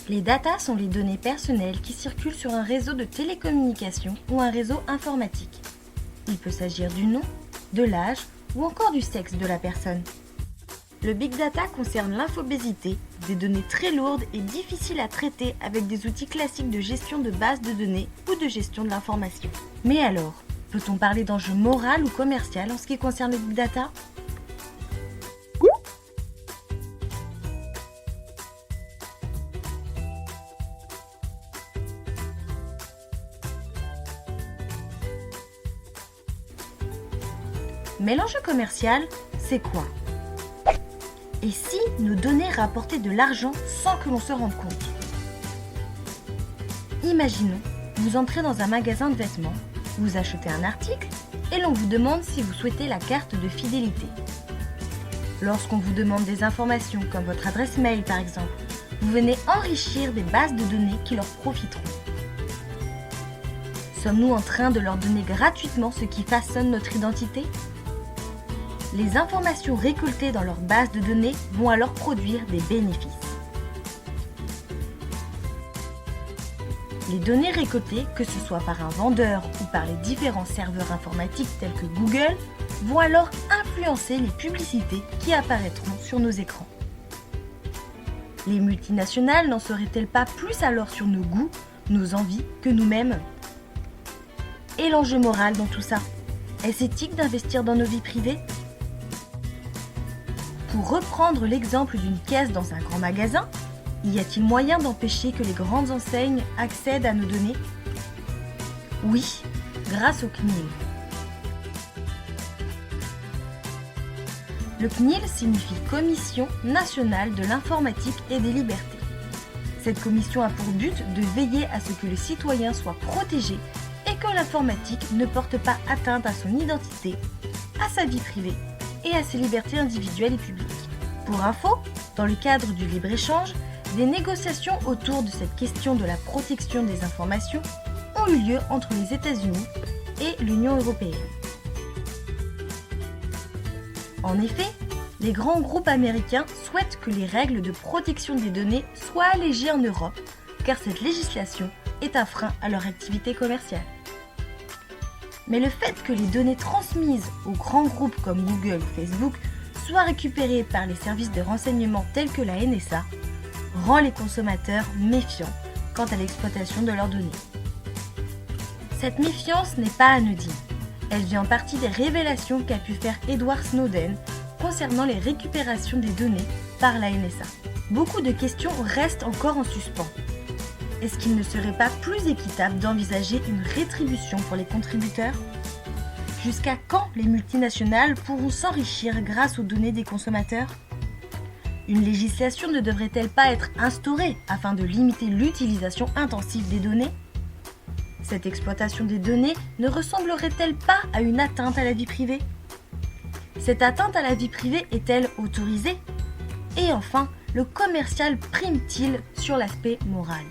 Les data sont les données personnelles qui circulent sur un réseau de télécommunications ou un réseau informatique. Il peut s'agir du nom, de l'âge ou encore du sexe de la personne. Le big data concerne l'infobésité, des données très lourdes et difficiles à traiter avec des outils classiques de gestion de bases de données ou de gestion de l'information. Mais alors, peut-on parler d'enjeux moraux ou commerciaux en ce qui concerne le big data ? Mais l'enjeu commercial, c'est quoi ? Et si nos données rapportaient de l'argent sans que l'on se rende compte ? Imaginons, vous entrez dans un magasin de vêtements, vous achetez un article et l'on vous demande si vous souhaitez la carte de fidélité. Lorsqu'on vous demande des informations comme votre adresse mail par exemple, vous venez enrichir des bases de données qui leur profiteront. Sommes-nous en train de leur donner gratuitement ce qui façonne notre identité ? Les informations récoltées dans leur base de données vont alors produire des bénéfices. Les données récoltées, que ce soit par un vendeur ou par les différents serveurs informatiques tels que Google, vont alors influencer les publicités qui apparaîtront sur nos écrans. Les multinationales n'en seraient-elles pas plus alors sur nos goûts, nos envies que nous-mêmes ? Et l'enjeu moral dans tout ça ? Est-ce éthique d'investir dans nos vies privées ? Pour reprendre l'exemple d'une caisse dans un grand magasin, y a-t-il moyen d'empêcher que les grandes enseignes accèdent à nos données ? Oui, grâce au CNIL. Le CNIL signifie Commission nationale de l'informatique et des libertés. Cette commission a pour but de veiller à ce que le citoyen soit protégé et que l'informatique ne porte pas atteinte à son identité, à sa vie privée et à ses libertés individuelles et publiques. Pour info, dans le cadre du libre-échange, des négociations autour de cette question de la protection des informations ont eu lieu entre les États-Unis et l'Union européenne. En effet, les grands groupes américains souhaitent que les règles de protection des données soient allégées en Europe, car cette législation est un frein à leur activité commerciale. Mais le fait que les données transmises aux grands groupes comme Google ou Facebook soient récupérées par les services de renseignement tels que la NSA rend les consommateurs méfiants quant à l'exploitation de leurs données. Cette méfiance n'est pas anodine. Elle vient en partie des révélations qu'a pu faire Edward Snowden concernant les récupérations des données par la NSA. Beaucoup de questions restent encore en suspens. Est-ce qu'il ne serait pas plus équitable d'envisager une rétribution pour les contributeurs ? Jusqu'à quand les multinationales pourront s'enrichir grâce aux données des consommateurs ? Une législation ne devrait-elle pas être instaurée afin de limiter l'utilisation intensive des données ? Cette exploitation des données ne ressemblerait-elle pas à une atteinte à la vie privée ? Cette atteinte à la vie privée est-elle autorisée ? Et enfin, le commercial prime-t-il sur l'aspect moral ?